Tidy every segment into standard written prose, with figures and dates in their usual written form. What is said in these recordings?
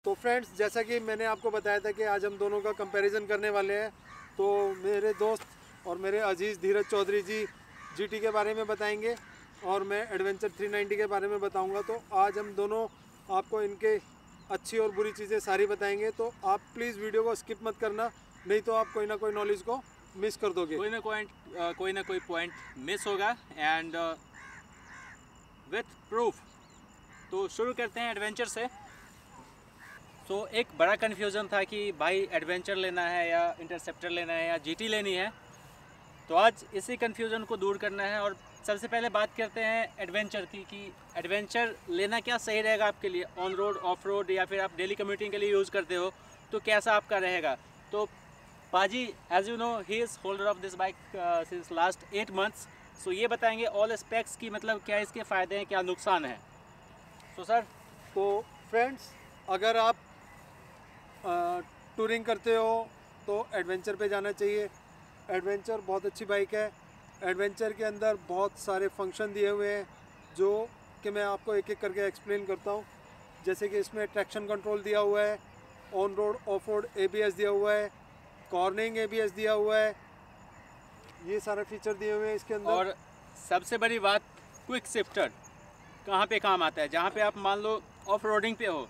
तो फ्रेंड्स, जैसा कि मैंने आपको बताया था कि आज हम दोनों का कंपैरिजन करने वाले हैं। तो मेरे दोस्त और मेरे अजीज़ धीरज चौधरी जी जीटी के बारे में बताएंगे और मैं एडवेंचर 390 के बारे में बताऊंगा। तो आज हम दोनों आपको इनके अच्छी और बुरी चीज़ें सारी बताएंगे। तो आप प्लीज़ वीडियो को स्किप मत करना, नहीं तो आप कोई ना कोई नॉलेज को मिस कर दोगे। कोई ना कोई पॉइंट मिस होगा एंड विथ प्रूफ। तो शुरू करते हैं एडवेंचर से। तो एक बड़ा कन्फ्यूज़न था कि भाई एडवेंचर लेना है या इंटरसेप्टर लेना है या जीटी लेनी है। तो आज इसी कन्फ्यूज़न को दूर करना है और सबसे पहले बात करते हैं एडवेंचर की कि एडवेंचर लेना क्या सही रहेगा आपके लिए, ऑन रोड, ऑफ रोड, या फिर आप डेली कम्यूटिंग के लिए यूज़ करते हो तो कैसा आपका रहेगा। तो पाजी, as you know, he is holder of this bike since last 8 months. So ये बताएंगे ऑल एस्पेक्ट्स की, मतलब क्या इसके फ़ायदे हैं, क्या नुकसान है। तो सर, तो फ्रेंड्स, अगर आप टूरिंग करते हो तो एडवेंचर पे जाना चाहिए। एडवेंचर बहुत अच्छी बाइक है। एडवेंचर के अंदर बहुत सारे फंक्शन दिए हुए हैं जो कि मैं आपको एक एक करके एक्सप्लेन करता हूँ। जैसे कि इसमें ट्रैक्शन कंट्रोल दिया हुआ है, on road of road ABS दिया हुआ है, कॉर्निंग ABS दिया हुआ है, ये सारे फीचर दिए हुए हैं इसके अंदर। और सबसे बड़ी बात, क्विक शिफ्टर कहाँ पे काम आता है। जहाँ पे आप मान लो ऑफ रोडिंग पे हो,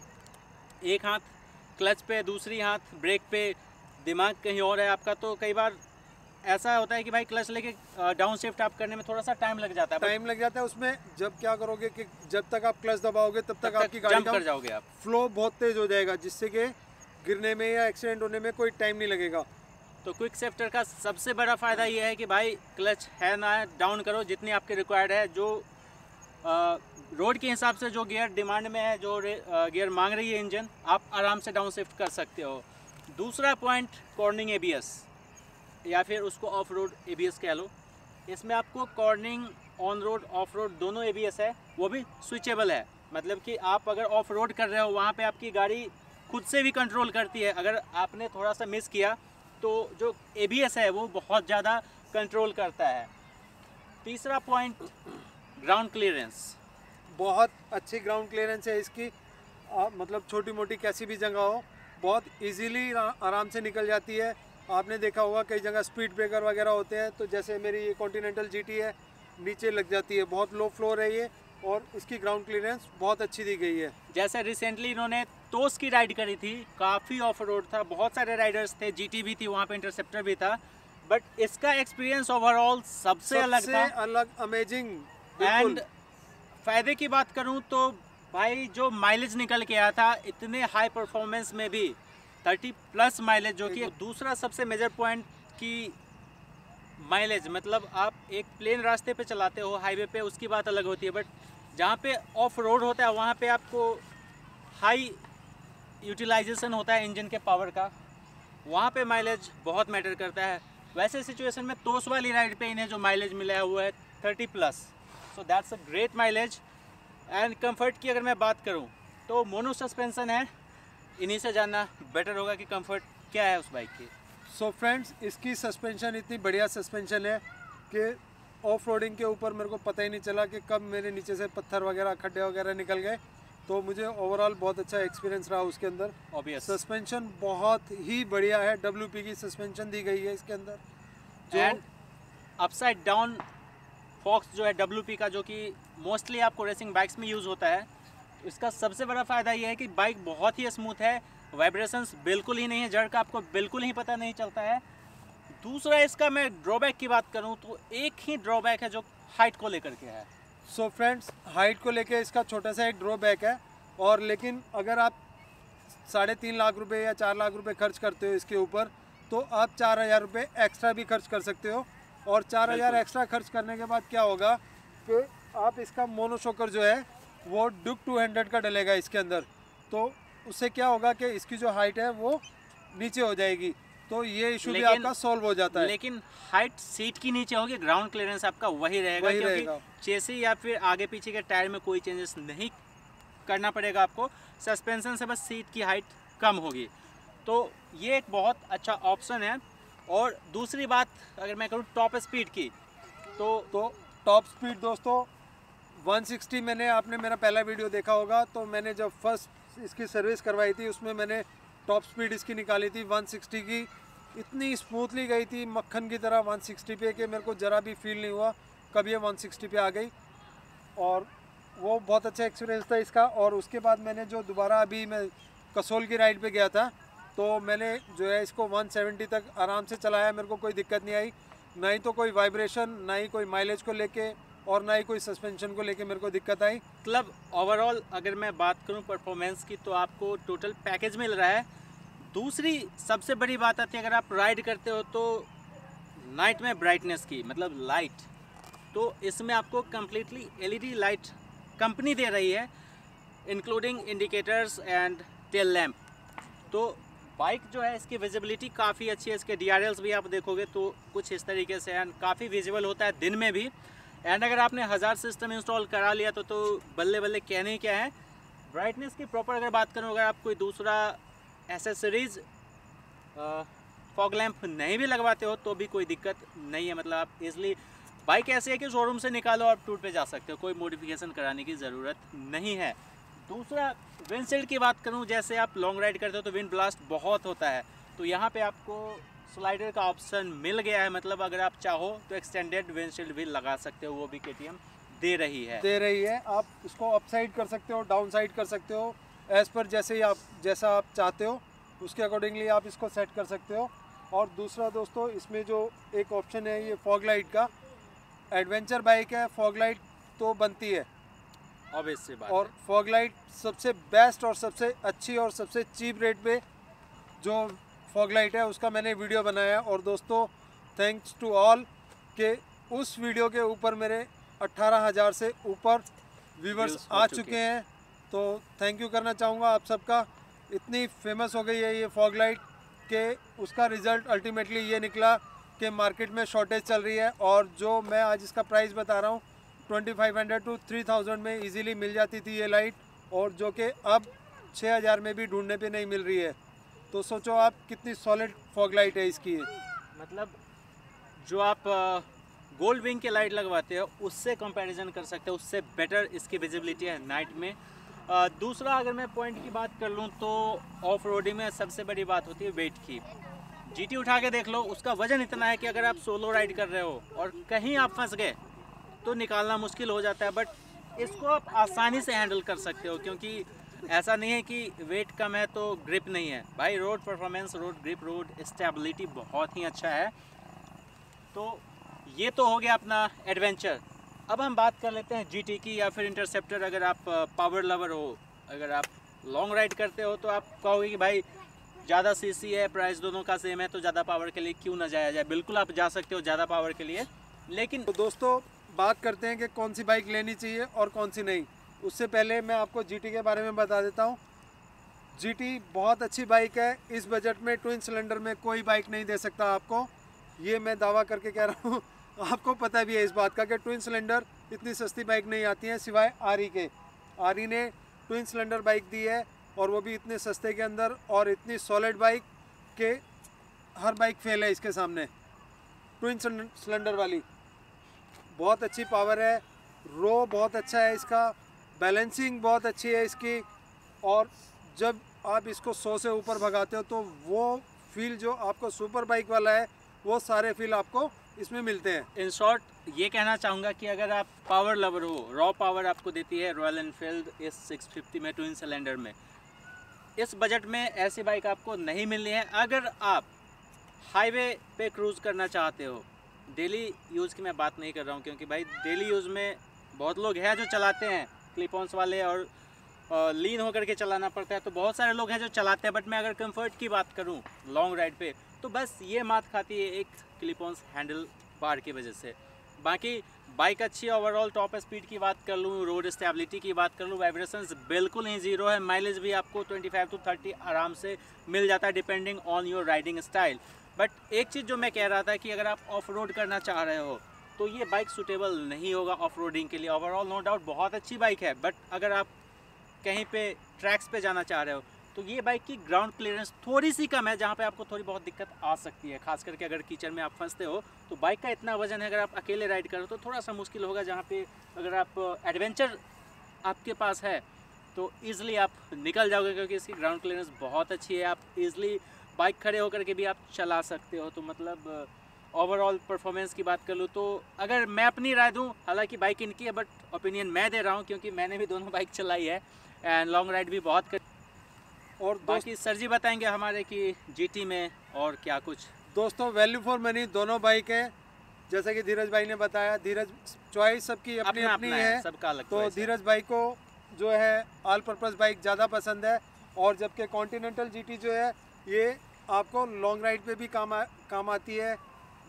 एक हाथ क्लच पे, दूसरी हाथ ब्रेक पे, दिमाग कहीं और है आपका, तो कई बार ऐसा होता है कि भाई क्लच लेके डाउन शिफ्ट आप करने में थोड़ा सा टाइम लग जाता है। उसमें जब क्या करोगे कि जब तक आप क्लच दबाओगे तब तक आपकी गाड़ी जंप कर जाओगे आप, फ्लो बहुत तेज हो जाएगा, जिससे कि गिरने में या एक्सीडेंट होने में कोई टाइम नहीं लगेगा। तो क्विक शिफ्टर का सबसे बड़ा फ़ायदा ये है कि भाई क्लच है ना है, डाउन करो जितनी आपके रिक्वायर्ड है, जो रोड के हिसाब से जो गियर डिमांड में है, जो गियर मांग रही है इंजन, आप आराम से डाउन शिफ्ट कर सकते हो। दूसरा पॉइंट, कॉर्निंग ABS या फिर उसको ऑफ रोड ABS कह लो। इसमें आपको cornering, on road, of road दोनों ABS है, वो भी स्विचेबल है। मतलब कि आप अगर ऑफ रोड कर रहे हो वहाँ पे आपकी गाड़ी खुद से भी कंट्रोल करती है। अगर आपने थोड़ा सा मिस किया तो जो ABS है वो बहुत ज़्यादा कंट्रोल करता है। तीसरा पॉइंट, ग्राउंड क्लियरेंस। बहुत अच्छी ग्राउंड क्लियरेंस है इसकी। मतलब छोटी मोटी कैसी भी जगह हो, बहुत इजीली आराम से निकल जाती है। आपने देखा होगा कई जगह स्पीड ब्रेकर वगैरह होते हैं, तो जैसे मेरी ये कॉन्टिनेंटल GT है, नीचे लग जाती है, बहुत लो फ्लोर है ये, और इसकी ग्राउंड क्लियरेंस बहुत अच्छी दी गई है। जैसे रिसेंटली इन्होंने तोस की राइड करी थी, काफ़ी ऑफ रोड था, बहुत सारे राइडर्स थे, GT भी थी वहाँ पे, इंटरसेप्टर भी था, बट इसका एक्सपीरियंस ओवरऑल सबसे अलग था, अलग, अमेजिंग। एंड फ़ायदे की बात करूँ तो भाई जो माइलेज निकल के आया था इतने हाई परफॉर्मेंस में भी 30+ माइलेज, जो कि दूसरा सबसे मेजर पॉइंट की माइलेज, मतलब आप एक प्लेन रास्ते पे चलाते हो, हाईवे पे, उसकी बात अलग होती है, बट जहाँ पे ऑफ रोड होता है वहाँ पे आपको हाई यूटिलाइजेशन होता है इंजन के पावर का, वहाँ पे माइलेज बहुत मैटर करता है। वैसे सिचुएशन में तोस वाली राइड पे इन्हें जो माइलेज मिला है वो है 30+, so that's a great mileage. And comfort की अगर मैं बात करूँ तो मोनो सस्पेंशन है, इन्हीं से जानना बेटर होगा कि कंफर्ट क्या है उस बाइक की। सो फ्रेंड्स, इसकी सस्पेंशन इतनी बढ़िया सस्पेंशन है कि ऑफ रोडिंग के ऊपर मेरे को पता ही नहीं चला कि कब मेरे नीचे से पत्थर वगैरह, खड्डे वगैरह निकल गए। तो मुझे ओवरऑल बहुत अच्छा एक्सपीरियंस रहा उसके अंदर। ऑब्वियस, सस्पेंशन बहुत ही बढ़िया है, WP की सस्पेंशन दी गई है इसके अंदर। एंड अपसाइड डाउन फॉक्स जो है WP का, जो कि मोस्टली आपको रेसिंग बाइक्स में यूज़ होता है, इसका सबसे बड़ा फ़ायदा ये है कि बाइक बहुत ही स्मूथ है, वाइब्रेशंस बिल्कुल ही नहीं है, जड़ का आपको बिल्कुल ही पता नहीं चलता है। दूसरा, इसका मैं ड्रॉबैक की बात करूं तो एक ही ड्रॉबैक है जो हाइट को लेकर के है। सो फ्रेंड्स, हाइट को लेके इसका छोटा सा एक ड्रॉबैक है, और लेकिन अगर आप 3.5 लाख रुपए या 4 लाख रुपए खर्च करते हो इसके ऊपर, तो आप 4,000 रुपये एक्स्ट्रा भी खर्च कर सकते हो। और 4,000 एक्स्ट्रा खर्च करने के बाद क्या होगा कि आप इसका मोनोशॉकर जो है वो ड्यूक 200 का डलेगा इसके अंदर। तो उससे क्या होगा कि इसकी जो हाइट है वो नीचे हो जाएगी, तो ये इशू भी आपका सॉल्व हो जाता है। लेकिन हाइट सीट की नीचे होगी, ग्राउंड क्लियरेंस आपका वही रहेगा, क्योंकि चेसी या फिर आगे पीछे के टायर में कोई चेंजेस नहीं करना पड़ेगा आपको। सस्पेंशन से बस सीट की हाइट कम होगी, तो ये एक बहुत अच्छा ऑप्शन है। और दूसरी बात अगर मैं करूँ टॉप स्पीड की, तो टॉप स्पीड दोस्तों 160, आपने मेरा पहला वीडियो देखा होगा, तो मैंने जब फर्स्ट इसकी सर्विस करवाई थी, उसमें मैंने टॉप स्पीड इसकी निकाली थी 160 की। इतनी स्मूथली गई थी मक्खन की तरह 160 पे कि मेरे को ज़रा भी फील नहीं हुआ कभी ये 160 पे आ गई। और वो बहुत अच्छा एक्सपीरियंस था इसका। और उसके बाद मैंने जो दोबारा अभी मैं कसोल की राइड पे गया था, तो मैंने जो है इसको 170 तक आराम से चलाया, मेरे को कोई दिक्कत नहीं आई, ना ही तो कोई वाइब्रेशन, ना ही कोई माइलेज को लेके, और ना ही कोई सस्पेंशन को लेके मेरे को दिक्कत आई। मतलब ओवरऑल अगर मैं बात करूं परफॉर्मेंस की, तो आपको टोटल पैकेज मिल रहा है। दूसरी सबसे बड़ी बात आती है, अगर आप राइड करते हो तो नाइट में ब्राइटनेस की, मतलब लाइट, तो इसमें आपको कम्प्लीटली एलईडी लाइट कंपनी दे रही है, including indicators and tail lamp. तो बाइक जो है इसकी विजिबिलिटी काफ़ी अच्छी है। इसके डीआरएल्स भी आप देखोगे तो कुछ इस तरीके से एंड काफ़ी विजिबल होता है दिन में भी। एंड अगर आपने हज़ार सिस्टम इंस्टॉल करा लिया तो बल्ले बल्ले कहने क्या है। ब्राइटनेस की प्रॉपर अगर बात करूँ, अगर आप कोई दूसरा एसेसरीज फॉग लैंप नहीं भी लगवाते हो तो भी कोई दिक्कत नहीं है। मतलब आप इजली, बाइक ऐसी है कि शोरूम से निकालो और टूर पे जा सकते हो, कोई मॉडिफिकेशन कराने की ज़रूरत नहीं है। दूसरा विंडशील्ड की बात करूं, जैसे आप लॉन्ग राइड करते हो तो विंड ब्लास्ट बहुत होता है, तो यहाँ पे आपको स्लाइडर का ऑप्शन मिल गया है। मतलब अगर आप चाहो तो एक्सटेंडेड विंडशील्ड भी लगा सकते हो, वो भी केटीएम दे रही है। आप इसको अप साइड कर सकते हो, डाउन साइड कर सकते हो, एज़ पर जैसा आप चाहते हो उसके अकॉर्डिंगली आप इसको सेट कर सकते हो। और दूसरा दोस्तों, इसमें जो एक ऑप्शन है ये फॉग लाइट का, एडवेंचर बाइक है, फॉग लाइट तो बनती है ऑब्वियस सी बात। और फॉग लाइट सबसे बेस्ट और सबसे अच्छी और सबसे चीप रेट पे जो फॉग लाइट है उसका मैंने वीडियो बनाया। और दोस्तों थैंक्स टू ऑल के उस वीडियो के ऊपर मेरे 18,000 से ऊपर व्यूवर्स आ चुके हैं, तो थैंक यू करना चाहूँगा आप सबका। इतनी फेमस हो गई है ये फॉग लाइट के उसका रिज़ल्ट अल्टीमेटली ये निकला कि मार्केट में शॉर्टेज चल रही है। और जो मैं आज इसका प्राइस बता रहा हूँ 2500 to 3000 में इजीली मिल जाती थी ये लाइट, और जो कि अब 6000 में भी ढूंढने पे नहीं मिल रही है। तो सोचो आप कितनी सॉलिड फॉग लाइट है इसकी। मतलब जो आप गोल्ड विंग के लाइट लगवाते हो उससे कंपैरिजन कर सकते हो, उससे बेटर इसकी विजिबिलिटी है नाइट में। दूसरा अगर मैं पॉइंट की बात कर लूँ तो ऑफ रोडिंग में सबसे बड़ी बात होती है वेट की। जीटी उठा के देख लो, उसका वजन इतना है कि अगर आप सोलो राइड कर रहे हो और कहीं आप फंस गए तो निकालना मुश्किल हो जाता है, बट इसको आप आसानी से हैंडल कर सकते हो, क्योंकि ऐसा नहीं है कि वेट कम है तो ग्रिप नहीं है। भाई road performance, road grip, road stability बहुत ही अच्छा है। तो ये तो हो गया अपना एडवेंचर। अब हम बात कर लेते हैं जीटी की या फिर इंटरसेप्टर। अगर आप पावर लवर हो, अगर आप लॉन्ग राइड करते हो तो आप कहोगे कि भाई ज़्यादा सीसी है, प्राइस दोनों का सेम है, तो ज़्यादा पावर के लिए क्यों ना जाया जाए। बिल्कुल आप जा सकते हो ज़्यादा पावर के लिए, लेकिन तो दोस्तों बात करते हैं कि कौन सी बाइक लेनी चाहिए और कौन सी नहीं। उससे पहले मैं आपको जीटी के बारे में बता देता हूँ। जीटी बहुत अच्छी बाइक है। इस बजट में ट्विन सिलेंडर में कोई बाइक नहीं दे सकता आपको, ये मैं दावा करके कह रहा हूँ। आपको पता भी है इस बात का कि ट्विन सिलेंडर इतनी सस्ती बाइक नहीं आती है सिवाय आरी के। आरी ने ट्विन सिलेंडर बाइक दी है और वो भी इतने सस्ते के अंदर, और इतनी सॉलिड बाइक के हर बाइक फेल है इसके सामने। ट्विन सिलेंडर वाली बहुत अच्छी पावर है, रो बहुत अच्छा है इसका, बैलेंसिंग बहुत अच्छी है इसकी, और जब आप इसको 100 से ऊपर भगाते हो तो वो फील जो आपको सुपर बाइक वाला है वो सारे फील आपको इसमें मिलते हैं। इन शॉर्ट ये कहना चाहूँगा कि अगर आप पावर लवर हो, रॉ पावर आपको देती है रॉयल एनफील्ड इस 650 में ट्विन सिलेंडर में। इस बजट में ऐसी बाइक आपको नहीं मिलनी है। अगर आप हाईवे पे क्रूज़ करना चाहते हो, डेली यूज़ की मैं बात नहीं कर रहा हूँ, क्योंकि भाई डेली यूज़ में बहुत लोग हैं जो चलाते हैं क्लिप-ऑन्स वाले, और लीन होकर के चलाना पड़ता है, तो बहुत सारे लोग हैं जो चलाते हैं। बट मैं अगर कंफर्ट की बात करूँ लॉन्ग राइड पे, तो बस ये मात खाती है एक क्लिप-ऑन्स हैंडल बार की वजह से। बाकी बाइक अच्छी है ओवरऑल। टॉप स्पीड की बात कर लूँ, रोड स्टेबिलिटी की बात कर लूँ, वाइब्रेशंस बिल्कुल ही ज़ीरो है। माइलेज भी आपको 25 to 30 आराम से मिल जाता है depending on your riding style. But एक चीज़ जो मैं कह रहा था कि अगर आप ऑफ रोड करना चाह रहे हो तो ये बाइक सूटेबल नहीं होगा ऑफ रोडिंग के लिए। ओवरऑल नो डाउट बहुत अच्छी बाइक है, बट अगर आप कहीं पे ट्रैक्स पे जाना चाह रहे हो तो ये बाइक की ग्राउंड क्लियरेंस थोड़ी सी कम है, जहाँ पे आपको थोड़ी बहुत दिक्कत आ सकती है। खास करके अगर कीचड़ में आप फंसते हो तो बाइक का इतना वजन है, अगर आप अकेले राइड करो तो थोड़ा सा मुश्किल होगा। जहाँ पे अगर आप एडवेंचर आपके पास है तो ईज़िली आप निकल जाओगे, क्योंकि इसकी ग्राउंड क्लियरेंस बहुत अच्छी है। आप ईज़िली बाइक खड़े होकर के भी आप चला सकते हो। तो मतलब ओवरऑल परफॉर्मेंस की बात कर लूँ तो अगर मैं अपनी राय दूँ, हालांकि बाइक इनकी है बट ओपिनियन मैं दे रहा हूँ, क्योंकि मैंने भी दोनों बाइक चलाई है एंड लॉन्ग राइड भी बहुत कर। और बाकी सर जी बताएंगे हमारे कि जीटी में और क्या कुछ। दोस्तों वैल्यू फॉर मनी दोनों बाइक है, जैसे कि धीरज भाई ने बताया। धीरज चॉइस सबकी अपनी अपनी है, सबका अलग। तो धीरज भाई को जो है ऑल पर्पस बाइक ज़्यादा पसंद है, और जबकि कॉन्टिनेंटल जीटी जो है ये आपको लॉन्ग राइड पे भी काम आती है।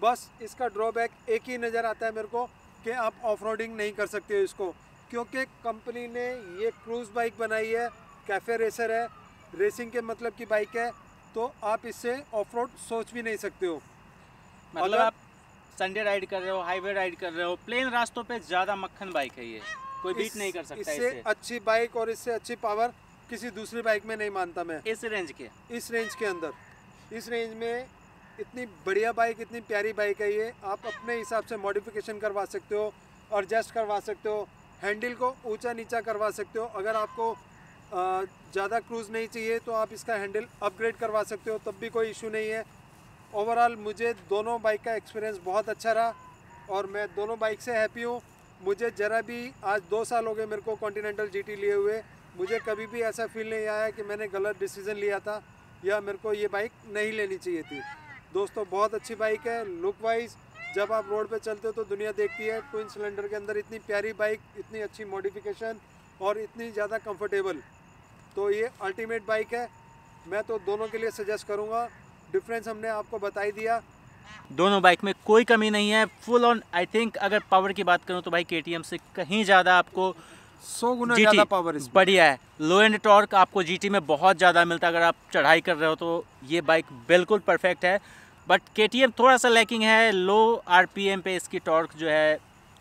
बस इसका ड्रॉबैक एक ही नज़र आता है मेरे को कि आप ऑफ रोडिंग नहीं कर सकते हो इसको, क्योंकि कंपनी ने ये क्रूज़ बाइक बनाई है, कैफ़े रेसर है, रेसिंग के मतलब की बाइक है, तो आप इससे ऑफ रोड सोच भी नहीं सकते हो। मतलब आप संडे राइड कर रहे हो, हाईवे राइड कर रहे हो, प्लेन रास्तों पे ज़्यादा मक्खन बाइक है ये, कोई बीट नहीं कर सकता इससे अच्छी बाइक और इससे अच्छी पावर किसी दूसरी बाइक में नहीं मानता मैं। इस रेंज के अंदर, इस रेंज में इतनी बढ़िया बाइक, इतनी प्यारी बाइक है ये। आप अपने हिसाब से मॉडिफिकेशन करवा सकते हो, एडजस्ट करवा सकते हो, हैंडल को ऊंचा नीचा करवा सकते हो। अगर आपको ज़्यादा क्रूज़ नहीं चाहिए तो आप इसका हैंडल अपग्रेड करवा सकते हो, तब भी कोई इशू नहीं है। ओवरऑल मुझे दोनों बाइक का एक्सपीरियंस बहुत अच्छा रहा और मैं दोनों बाइक से हैप्पी हूँ। मुझे ज़रा भी, आज 2 साल हो गए मेरे को कॉन्टिनेंटल जीटी लिए हुए, मुझे कभी भी ऐसा फील नहीं आया कि मैंने गलत डिसीज़न लिया था या मेरे को ये बाइक नहीं लेनी चाहिए थी। दोस्तों बहुत अच्छी बाइक है, लुक वाइज जब आप रोड पे चलते हो तो दुनिया देखती है। ट्विन सिलेंडर के अंदर इतनी प्यारी बाइक, इतनी अच्छी मॉडिफिकेशन और इतनी ज़्यादा कंफर्टेबल, तो ये अल्टीमेट बाइक है। मैं तो दोनों के लिए सजेस्ट करूँगा। डिफरेंस हमने आपको बता ही दिया, दोनों बाइक में कोई कमी नहीं है, फुल ऑन। आई थिंक अगर पावर की बात करूँ तो भाई KTM से कहीं ज़्यादा आपको 100 गुना ज़्यादा पावर इसमें। बढ़िया है। लो एंड टॉर्क आपको GT में बहुत ज़्यादा मिलता है, अगर आप चढ़ाई कर रहे हो तो ये बाइक बिल्कुल परफेक्ट है। बट KTM थोड़ा सा लैकिंग है, लो RPM पे इसकी टॉर्क जो है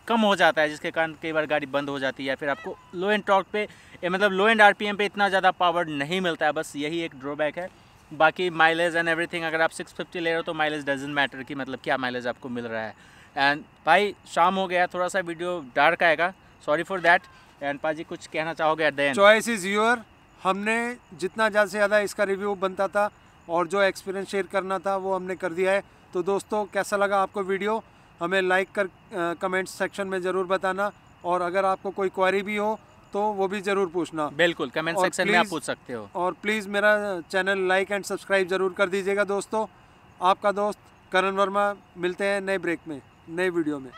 कम हो जाता है, जिसके कारण कई बार गाड़ी बंद हो जाती है, या फिर आपको लो एंड टॉर्क पे मतलब लो एंड RPM पे इतना ज़्यादा पावर नहीं मिलता है। बस यही एक ड्रॉबैक है। बाकी माइलेज एंड एवरीथिंग, अगर आप 650 ले रहे हो तो माइलेज डजंट मैटर कि मतलब क्या माइलेज आपको मिल रहा है। एंड भाई शाम हो गया, थोड़ा सा वीडियो डार्क आएगा, सॉरी फॉर दैट। एंड पाजी कुछ कहना चाहोगे at the end? Choice is your. हमने जितना ज़्यादा से ज़्यादा इसका रिव्यू बनता था और जो एक्सपीरियंस शेयर करना था वो हमने कर दिया है। तो दोस्तों कैसा लगा आपको वीडियो, हमें लाइक कर कमेंट सेक्शन में ज़रूर बताना, और अगर आपको कोई क्वेरी भी हो तो वो भी ज़रूर पूछना। बिल्कुल कमेंट सेक्शन में आप पूछ सकते हो। और प्लीज़ मेरा चैनल लाइक एंड सब्सक्राइब ज़रूर कर दीजिएगा दोस्तों। आपका दोस्त करण वर्मा, मिलते हैं नए ब्रेक में, नए वीडियो में।